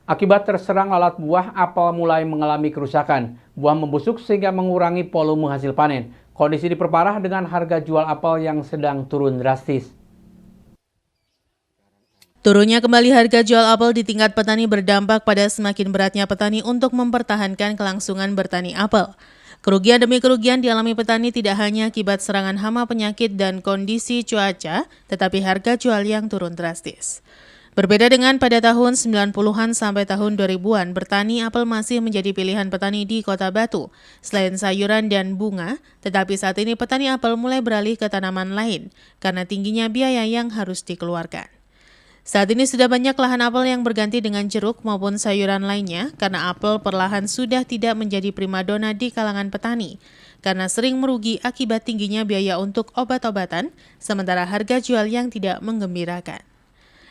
Akibat terserang lalat buah, apel mulai mengalami kerusakan. Buah membusuk sehingga mengurangi volume hasil panen. Kondisi diperparah dengan harga jual apel yang sedang turun drastis. Turunnya kembali harga jual apel di tingkat petani berdampak pada semakin beratnya petani untuk mempertahankan kelangsungan bertani apel. Kerugian demi kerugian dialami petani tidak hanya akibat serangan hama penyakit dan kondisi cuaca, tetapi harga jual yang turun drastis. Berbeda dengan pada tahun 90-an sampai tahun 2000-an, bertani apel masih menjadi pilihan petani di Kota Batu. Selain sayuran dan bunga, tetapi saat ini petani apel mulai beralih ke tanaman lain karena tingginya biaya yang harus dikeluarkan. Saat ini sudah banyak lahan apel yang berganti dengan jeruk maupun sayuran lainnya karena apel perlahan sudah tidak menjadi primadona di kalangan petani karena sering merugi akibat tingginya biaya untuk obat-obatan sementara harga jual yang tidak menggembirakan.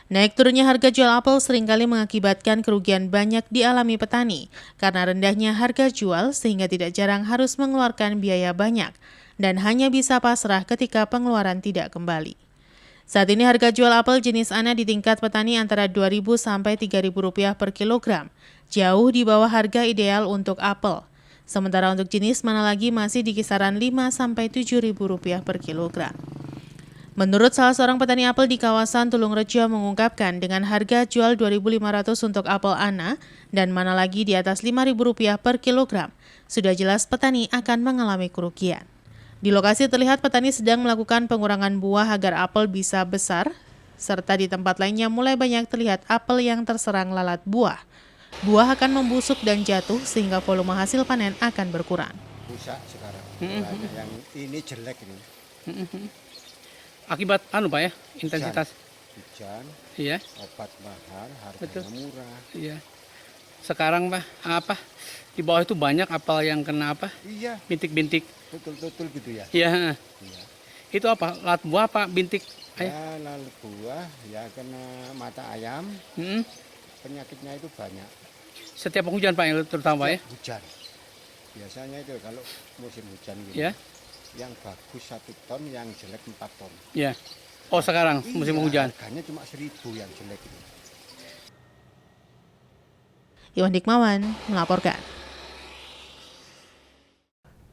Naik turunnya harga jual apel seringkali mengakibatkan kerugian banyak dialami petani karena rendahnya harga jual sehingga tidak jarang harus mengeluarkan biaya banyak dan hanya bisa pasrah ketika pengeluaran tidak kembali. Saat ini harga jual apel jenis ANA di tingkat petani antara Rp2.000 sampai Rp3.000 per kilogram, jauh di bawah harga ideal untuk apel. Sementara untuk jenis mana lagi masih di kisaran Rp5 sampai Rp7.000 per kilogram. Menurut salah seorang petani apel di kawasan Tulungrejo mengungkapkan dengan harga jual Rp2.500 untuk apel ANA dan mana lagi di atas Rp5.000 per kilogram, sudah jelas petani akan mengalami kerugian. Di lokasi terlihat petani sedang melakukan pengurangan buah agar apel bisa besar, serta di tempat lainnya mulai banyak terlihat apel yang terserang lalat buah. Buah akan membusuk dan jatuh sehingga volume hasil panen akan berkurang. Rusak sekarang. Yang ini jelek ini. Akibat Pak ya, intensitas. Hujan, Iya, obat mahal, harganya betul. murah. Iya. Sekarang Pak, di bawah itu banyak apel yang kena Iya, bintik-bintik. betul gitu ya. Iya. Iya. Itu apa? Lalat buah apa bintik? Ya, lalu buah, ya kena mata ayam, Hmm. penyakitnya itu banyak. Setiap penghujan Pak, yang terutama Pak ya. Hujan. Biasanya itu kalau musim hujan gitu. Ya. Yang bagus 1 ton, yang jelek 4 ton. Iya. Oh sekarang musim penghujan. Harganya cuma 1.000 yang jelek itu. Iwan Dikmawan melaporkan.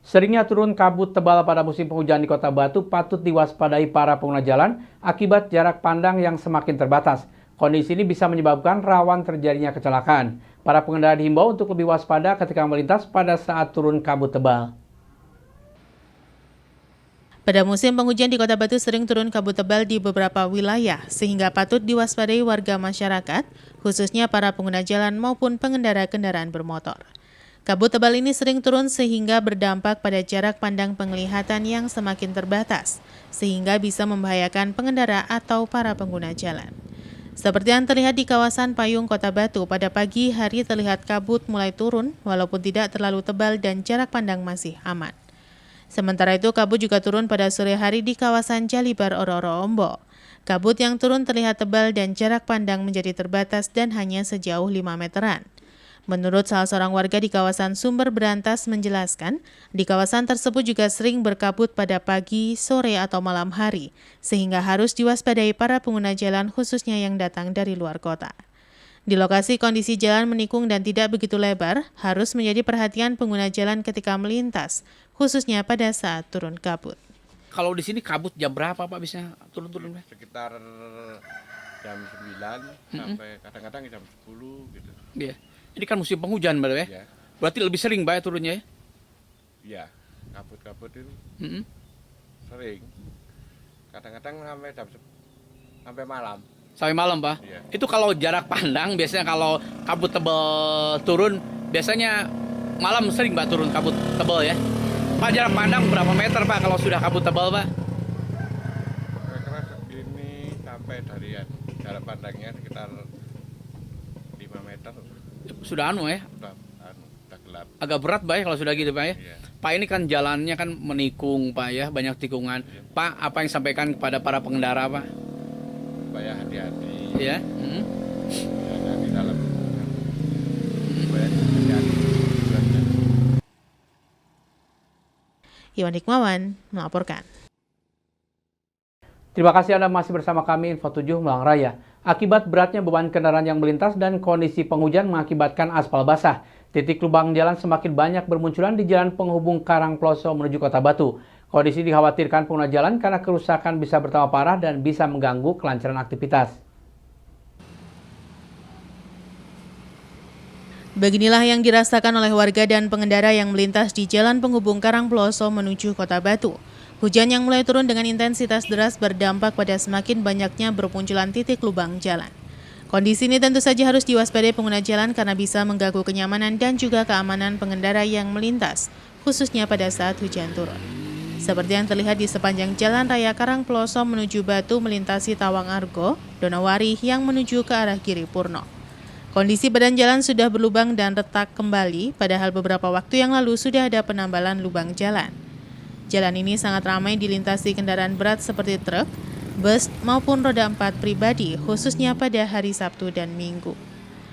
Seringnya turun kabut tebal pada musim penghujan di Kota Batu patut diwaspadai para pengguna jalan akibat jarak pandang yang semakin terbatas. Kondisi ini bisa menyebabkan rawan terjadinya kecelakaan. Para pengendara dihimbau untuk lebih waspada ketika melintas pada saat turun kabut tebal. Pada musim penghujan di Kota Batu sering turun kabut tebal di beberapa wilayah, sehingga patut diwaspadai warga masyarakat, khususnya para pengguna jalan maupun pengendara kendaraan bermotor. Kabut tebal ini sering turun sehingga berdampak pada jarak pandang penglihatan yang semakin terbatas, sehingga bisa membahayakan pengendara atau para pengguna jalan. Seperti yang terlihat di kawasan Payung Kota Batu, pada pagi hari terlihat kabut mulai turun walaupun tidak terlalu tebal dan jarak pandang masih aman. Sementara itu, kabut juga turun pada sore hari di kawasan Jalibar Ororo Ombo. Kabut yang turun terlihat tebal dan jarak pandang menjadi terbatas dan hanya sejauh 5 meteran. Menurut salah seorang warga di kawasan Sumber Berantas menjelaskan, di kawasan tersebut juga sering berkabut pada pagi, sore, atau malam hari, sehingga harus diwaspadai para pengguna jalan khususnya yang datang dari luar kota. Di lokasi kondisi jalan menikung dan tidak begitu lebar, harus menjadi perhatian pengguna jalan ketika melintas, khususnya pada saat turun kabut. Kalau di sini kabut jam berapa Pak bisa turun-turun? Sekitar jam 9 sampai kadang-kadang jam 10 gitu. Iya. Ini kan musim penghujan Pak ya. Ya, Berarti lebih sering Pak ya turunnya ya? ya kabut-kabut itu Mm-mm. sering. Kadang-kadang sampai malam. Sampai malam Pak. Iya. Itu kalau jarak pandang biasanya kalau kabut tebal turun biasanya malam sering Pak turun kabut tebal ya. Pak jarak pandang berapa meter Pak kalau sudah kabut tebal Pak? Kira-kira segini sampai dari jarak pandangnya sekitar 5 meter. Sudah ya. Udah gelap. Agak berat Pak ya kalau sudah gitu Pak ya. Iya. Pak ini kan jalannya kan menikung Pak ya, banyak tikungan. Pak apa yang disampaikan kepada para pengendara Pak? Supaya hati-hati. Ya. Ada di dalam. Supaya hati-hati. Iwan Dikmawan melaporkan. Terima kasih Anda masih bersama kami Info 7 Malang Raya. Akibat beratnya beban kendaraan yang melintas dan kondisi penghujan mengakibatkan aspal basah, titik lubang jalan semakin banyak bermunculan di jalan penghubung Karangploso menuju Kota Batu. Kondisi dikhawatirkan pengguna jalan karena kerusakan bisa bertambah parah dan bisa mengganggu kelancaran aktivitas. Beginilah yang dirasakan oleh warga dan pengendara yang melintas di jalan penghubung Karangploso menuju Kota Batu. Hujan yang mulai turun dengan intensitas deras berdampak pada semakin banyaknya bermunculan titik lubang jalan. Kondisi ini tentu saja harus diwaspadai pengguna jalan karena bisa mengganggu kenyamanan dan juga keamanan pengendara yang melintas, khususnya pada saat hujan turun. Seperti yang terlihat di sepanjang Jalan Raya Karangploso menuju Batu melintasi Tawang Argo, Donawari yang menuju ke arah Giripurno. Kondisi badan jalan sudah berlubang dan retak kembali, padahal beberapa waktu yang lalu sudah ada penambalan lubang jalan. Jalan ini sangat ramai dilintasi kendaraan berat seperti truk, bus, maupun roda 4 pribadi, khususnya pada hari Sabtu dan Minggu.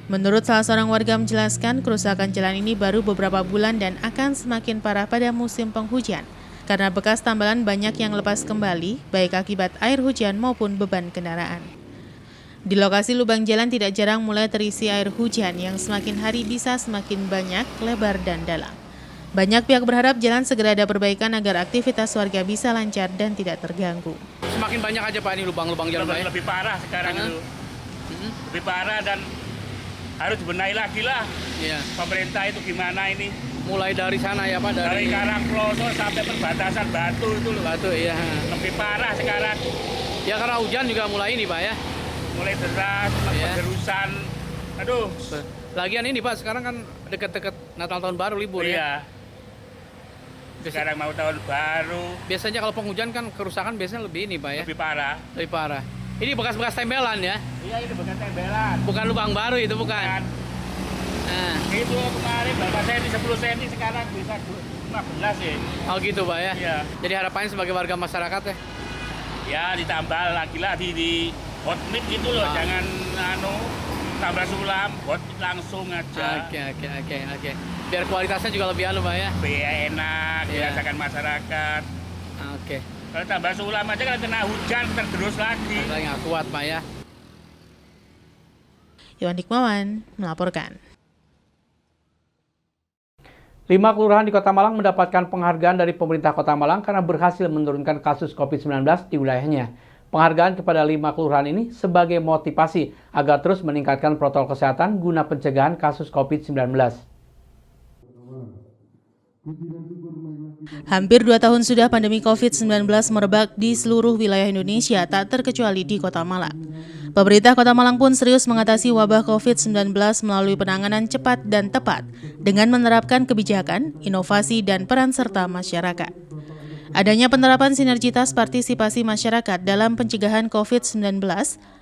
Menurut salah seorang warga menjelaskan, kerusakan jalan ini baru beberapa bulan dan akan semakin parah pada musim penghujan, karena bekas tambalan banyak yang lepas kembali, baik akibat air hujan maupun beban kendaraan. Di lokasi lubang jalan tidak jarang mulai terisi air hujan yang semakin hari bisa semakin banyak, lebar, dan dalam. Banyak pihak berharap jalan segera ada perbaikan agar aktivitas warga bisa lancar dan tidak terganggu. Semakin banyak aja Pak ini lubang-lubang jalan Pak. Lebih parah sekarang itu. Lebih parah dan harus dibenahi lagi lah. Iya. Pemerintah itu gimana ini? Mulai dari sana ya Pak, Dari Karangploso sampai perbatasan Batu itu loh. Batu iya. Lebih parah sekarang. Ya karena hujan juga mulai ini Pak ya. Mulai deras, pengerusan. Aduh. Lagian ini Pak, sekarang kan dekat-dekat Natal tahun baru libur ya. Iya. Sekarang mau tahun baru. Biasanya kalau penghujan kan kerusakan biasanya lebih ini Pak ya. Lebih parah. Lebih parah. Ini bekas-bekas tembelan ya. Iya, ini bukan tembelan. Bukan lubang baru itu bukan. Nah. Itu kemarin berapa senti, 10 cm, sekarang bisa 15 ya. Oh gitu Pak ya. Iya. Jadi harapannya sebagai warga masyarakat ya. Ya ditambah lagi di hotmix gitu loh, jangan tambah sulam, hotmix langsung aja. Oke. Biar kualitasnya juga lebih Pak ya. Biar enak, dirasakan masyarakat. Oke. Kalau tambah sulam aja kalau kena hujan tergerus lagi. Nggak kuat Pak ya. Iwan Hikmawan melaporkan. 5 kelurahan di Kota Malang mendapatkan penghargaan dari pemerintah Kota Malang karena berhasil menurunkan kasus COVID-19 di wilayahnya. Penghargaan kepada 5 kelurahan ini sebagai motivasi agar terus meningkatkan protokol kesehatan guna pencegahan kasus COVID-19. Hampir 2 tahun sudah pandemi COVID-19 merebak di seluruh wilayah Indonesia, tak terkecuali di Kota Malang. Pemerintah Kota Malang pun serius mengatasi wabah COVID-19 melalui penanganan cepat dan tepat dengan menerapkan kebijakan, inovasi, dan peran serta masyarakat. Adanya penerapan sinergitas partisipasi masyarakat dalam pencegahan COVID-19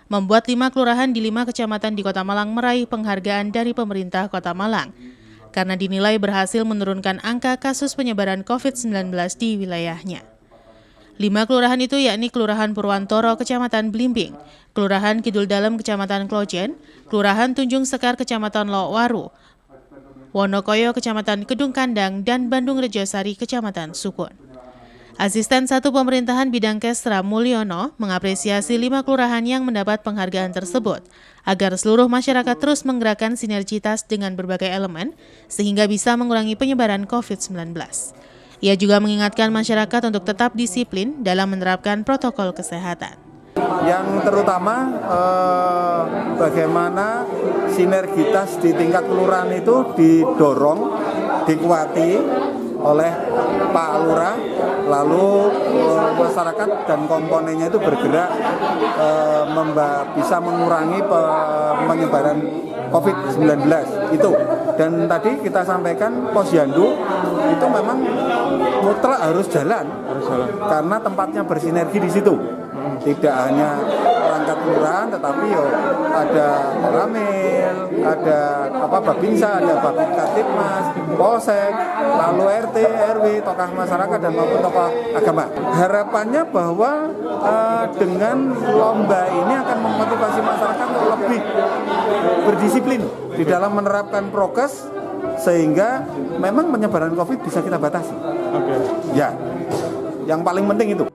membuat 5 kelurahan di 5 kecamatan di Kota Malang meraih penghargaan dari pemerintah Kota Malang karena dinilai berhasil menurunkan angka kasus penyebaran COVID-19 di wilayahnya. 5 kelurahan itu yakni Kelurahan Purwantoro, Kecamatan Blimbing, Kelurahan Kidul Dalem, Kecamatan Klojen, Kelurahan Tunjung Sekar, Kecamatan Lokwaru, Wonokoyo, Kecamatan Kedung Kandang, dan Bandung Rejosari, Kecamatan Sukun. Asisten 1 Pemerintahan Bidang Kesra Mulyono mengapresiasi 5 kelurahan yang mendapat penghargaan tersebut agar seluruh masyarakat terus menggerakkan sinergitas dengan berbagai elemen sehingga bisa mengurangi penyebaran COVID-19. Ia juga mengingatkan masyarakat untuk tetap disiplin dalam menerapkan protokol kesehatan. Yang terutama bagaimana sinergitas di tingkat kelurahan itu didorong, dikuati oleh Pak Lurah, lalu masyarakat dan komponennya itu bergerak bisa mengurangi penyebaran COVID-19 itu. Dan tadi kita sampaikan posyandu itu memang mutlak harus jalan karena tempatnya bersinergi di situ. Tidak hanya perangkat kelurahan, tetapi ada Ramil, ada Babinsa, ada Babinsa, Polsek, lalu RT, RW, tokoh masyarakat dan maupun tokoh agama. Harapannya bahwa dengan lomba ini akan memotivasi masyarakat untuk lebih berdisiplin di dalam menerapkan prokes sehingga memang penyebaran COVID bisa kita batasi. Ya, yang paling penting itu.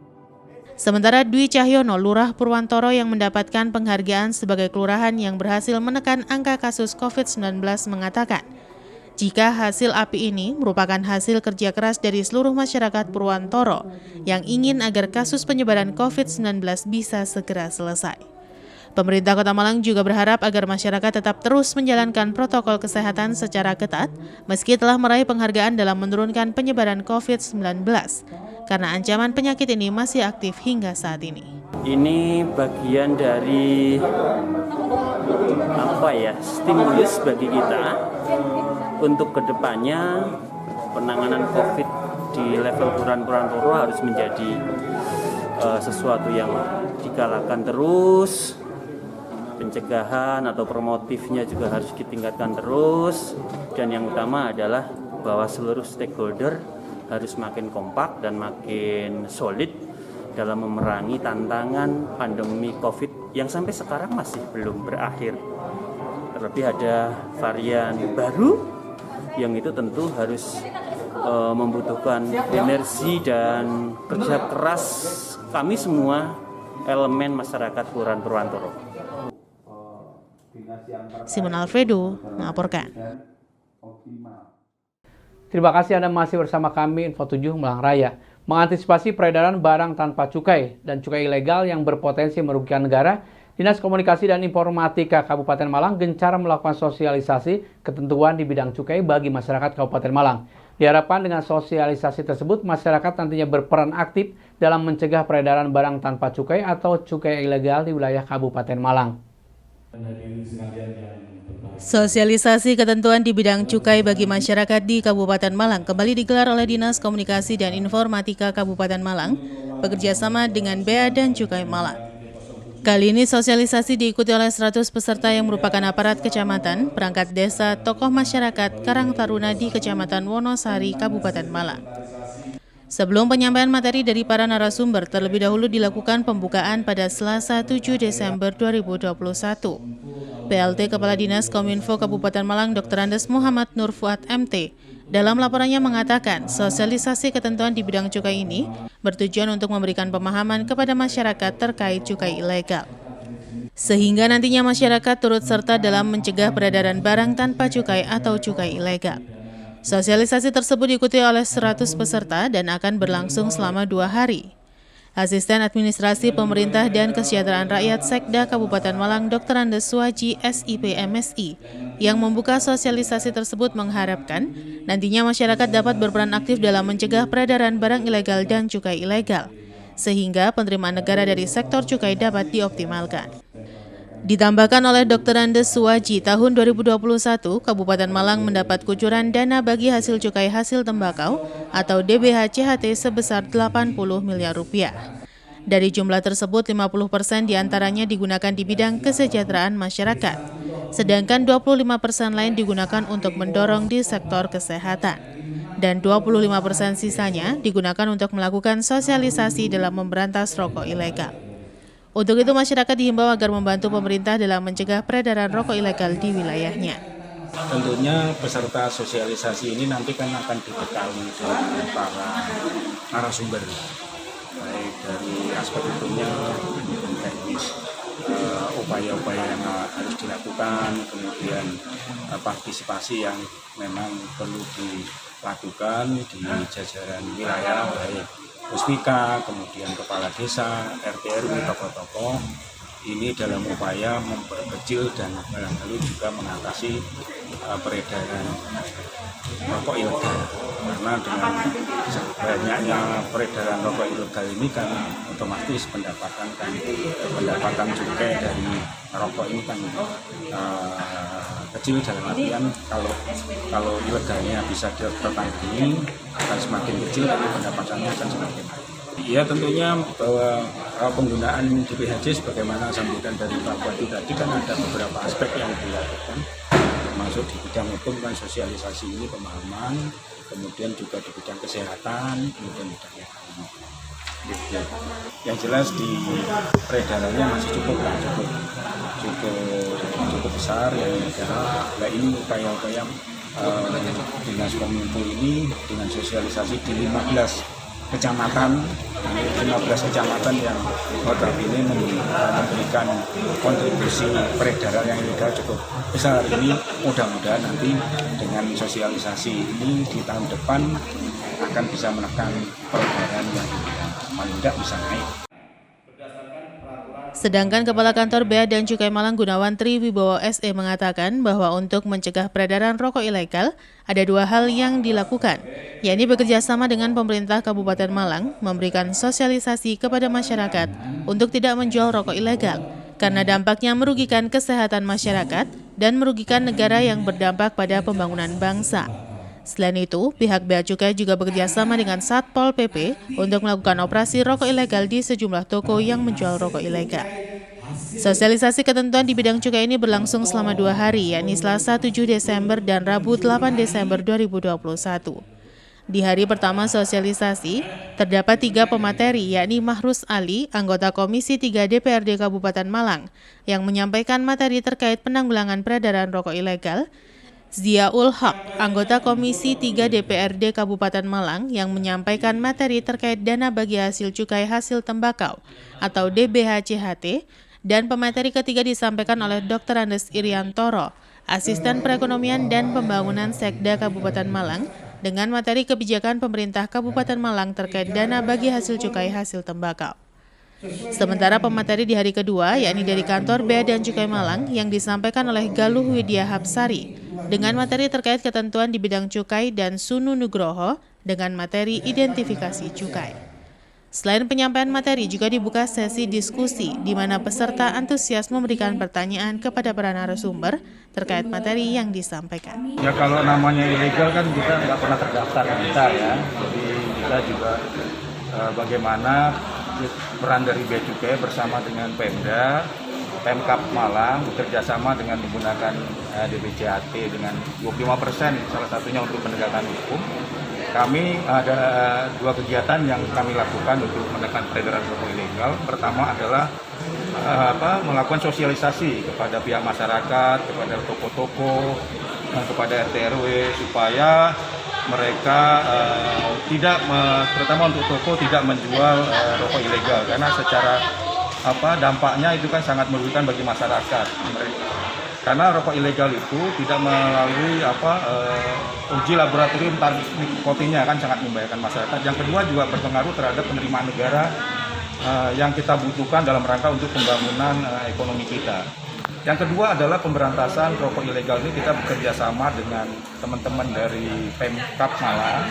Sementara Dwi Cahyono, Lurah Purwantoro yang mendapatkan penghargaan sebagai kelurahan yang berhasil menekan angka kasus COVID-19 mengatakan, jika hasil API ini merupakan hasil kerja keras dari seluruh masyarakat Purwantoro yang ingin agar kasus penyebaran COVID-19 bisa segera selesai. Pemerintah Kota Malang juga berharap agar masyarakat tetap terus menjalankan protokol kesehatan secara ketat meski telah meraih penghargaan dalam menurunkan penyebaran COVID-19 karena ancaman penyakit ini masih aktif hingga saat ini. Ini bagian dari stimulus bagi kita untuk kedepannya penanganan COVID di level Kelurahan Purwantoro harus menjadi sesuatu yang digalakan terus, pencegahan atau promotifnya juga harus ditingkatkan terus, dan yang utama adalah bahwa seluruh stakeholder harus makin kompak dan makin solid dalam memerangi tantangan pandemi COVID yang sampai sekarang masih belum berakhir. Terlebih ada varian baru yang itu tentu harus membutuhkan energi dan kerja keras kami semua elemen masyarakat Kelurahan Purwantoro. Simon Alfredo melaporkan. Terima kasih Anda masih bersama kami Info 7 Malang Raya. Mengantisipasi peredaran barang tanpa cukai dan cukai ilegal yang berpotensi merugikan negara, Dinas Komunikasi dan Informatika Kabupaten Malang gencar melakukan sosialisasi ketentuan di bidang cukai bagi masyarakat Kabupaten Malang. Diharapkan dengan sosialisasi tersebut, masyarakat nantinya berperan aktif dalam mencegah peredaran barang tanpa cukai atau cukai ilegal di wilayah Kabupaten Malang. Sosialisasi ketentuan di bidang cukai bagi masyarakat di Kabupaten Malang kembali digelar oleh Dinas Komunikasi dan Informatika Kabupaten Malang bekerjasama dengan Bea dan Cukai Malang. Kali ini sosialisasi diikuti oleh 100 peserta yang merupakan aparat kecamatan, perangkat desa, tokoh masyarakat, Karang Taruna di Kecamatan Wonosari, Kabupaten Malang. Sebelum penyampaian materi dari para narasumber, terlebih dahulu dilakukan pembukaan pada Selasa 7 Desember 2021. PLT Kepala Dinas Kominfo Kabupaten Malang Dr. Andes Muhammad Nur Fuad MT dalam laporannya mengatakan sosialisasi ketentuan di bidang cukai ini bertujuan untuk memberikan pemahaman kepada masyarakat terkait cukai ilegal. Sehingga nantinya masyarakat turut serta dalam mencegah peredaran barang tanpa cukai atau cukai ilegal. Sosialisasi tersebut diikuti oleh 100 peserta dan akan berlangsung selama 2 hari. Asisten Administrasi Pemerintah dan Kesejahteraan Rakyat Sekda Kabupaten Malang Dr. Andes Suwaji SIP MSI yang membuka sosialisasi tersebut mengharapkan nantinya masyarakat dapat berperan aktif dalam mencegah peredaran barang ilegal dan cukai ilegal, sehingga penerimaan negara dari sektor cukai dapat dioptimalkan. Ditambahkan oleh Dr. Andes Suwaji, tahun 2021, Kabupaten Malang mendapat kucuran dana bagi hasil cukai hasil tembakau atau DBH-CHT sebesar 80 miliar rupiah. Dari jumlah tersebut, 50% diantaranya digunakan di bidang kesejahteraan masyarakat, sedangkan 25% lain digunakan untuk mendorong di sektor kesehatan, dan 25% sisanya digunakan untuk melakukan sosialisasi dalam memberantas rokok ilegal. Untuk itu, masyarakat dihimbau agar membantu pemerintah dalam mencegah peredaran rokok ilegal di wilayahnya. Tentunya peserta sosialisasi ini nanti kan akan dibekali dengan para narasumber, baik dari aspek hukumnya maupun teknis, upaya-upaya yang harus dilakukan, kemudian partisipasi yang memang perlu dilakukan di jajaran wilayah, baik Puspika, kemudian kepala desa, RT RW, tokoh-tokoh, ini dalam upaya memperkecil dan barangkali juga mengatasi peredaran rokok ilegal. Karena dengan banyaknya peredaran rokok ilegal ini kan otomatis pendapatan cukai dari rokok ini kan kecil, dalam artian kalau ilegalnya bisa tertangani akan semakin kecil, tapi pendapatannya akan semakin naik. Ya tentunya bahwa penggunaan DBHC sebagaimana sambutan dari Pak Bupati tadi kan ada beberapa aspek yang dilakukan, termasuk di bidang hukum kan sosialisasi ini pemahaman, kemudian juga di bidang kesehatan, kemudian bidang ekonomi. Yang jelas di peredarannya masih cukup besar yang negara. Nah ini upaya-upaya Dinas Kominfo ini dengan sosialisasi di 15 kecamatan, 15 kecamatan yang notabene memberikan kontribusi peredaran yang ilegal cukup besar. Ini mudah-mudahan nanti dengan sosialisasi ini di tahun depan akan bisa menekan peredaran yang paling tidak bisa naik. Sedangkan Kepala Kantor Bea dan Cukai Malang Gunawan Triwibowo SE mengatakan bahwa untuk mencegah peredaran rokok ilegal, ada 2 hal yang dilakukan, yakni bekerja sama dengan pemerintah Kabupaten Malang memberikan sosialisasi kepada masyarakat untuk tidak menjual rokok ilegal, karena dampaknya merugikan kesehatan masyarakat dan merugikan negara yang berdampak pada pembangunan bangsa. Selain itu, pihak Bea Cukai juga bekerja sama dengan Satpol PP untuk melakukan operasi rokok ilegal di sejumlah toko yang menjual rokok ilegal. Sosialisasi ketentuan di bidang cukai ini berlangsung selama 2 hari, yakni Selasa 7 Desember dan Rabu 8 Desember 2021. Di hari pertama sosialisasi, terdapat 3 pemateri, yakni Mahrus Ali, anggota Komisi 3 DPRD Kabupaten Malang, yang menyampaikan materi terkait penanggulangan peredaran rokok ilegal, Ziaul Haq, anggota Komisi 3 DPRD Kabupaten Malang yang menyampaikan materi terkait dana bagi hasil cukai hasil tembakau atau DBHCHT, dan pemateri ketiga disampaikan oleh Dr. Andes Iriantoro, Asisten Perekonomian dan Pembangunan Sekda Kabupaten Malang, dengan materi kebijakan pemerintah Kabupaten Malang terkait dana bagi hasil cukai hasil tembakau. Sementara pemateri di hari kedua, yakni dari Kantor Bea dan Cukai Malang, yang disampaikan oleh Galuh Widya Hapsari, dengan materi terkait ketentuan di bidang cukai, dan Sunu Nugroho dengan materi identifikasi cukai. Selain penyampaian materi, juga dibuka sesi diskusi di mana peserta antusias memberikan pertanyaan kepada para narasumber terkait materi yang disampaikan. Ya kalau namanya ilegal kan kita nggak pernah terdaftar kita ya, jadi kita juga bagaimana peran dari Bea Cukai bersama dengan Pemda, Pemkab Malang bekerjasama dengan menggunakan DBCHT dengan 25%, salah satunya untuk penegakan hukum. Kami ada 2 kegiatan yang kami lakukan untuk menekan peredaran rokok ilegal. Pertama adalah melakukan sosialisasi kepada pihak masyarakat, kepada toko-toko, kepada RT RW supaya mereka terutama untuk toko tidak menjual rokok ilegal, karena secara dampaknya itu kan sangat merugikan bagi masyarakat. Karena rokok ilegal itu tidak melalui uji laboratorium tarif nikotinnya, kan sangat membahayakan masyarakat. Yang kedua juga berpengaruh terhadap penerimaan negara yang kita butuhkan dalam rangka untuk pembangunan ekonomi kita. Yang kedua adalah pemberantasan rokok ilegal ini. Kita bekerja sama dengan teman-teman dari Pemkab Malang,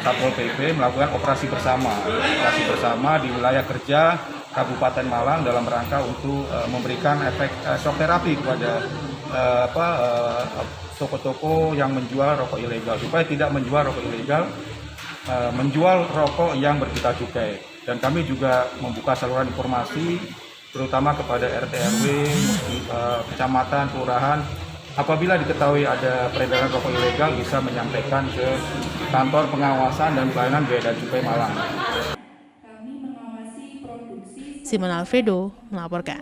Satpol PP melakukan operasi bersama di wilayah kerja Kabupaten Malang dalam rangka untuk memberikan efek shock terapi kepada toko-toko yang menjual rokok ilegal supaya tidak menjual rokok ilegal, menjual rokok yang berpita cukai. Dan kami juga membuka saluran informasi terutama kepada RT RW, kecamatan, kelurahan, apabila diketahui ada peredaran rokok ilegal bisa menyampaikan ke Kantor Pengawasan dan Pelayanan Bea dan Cukai Malang. Simon Alfredo melaporkan.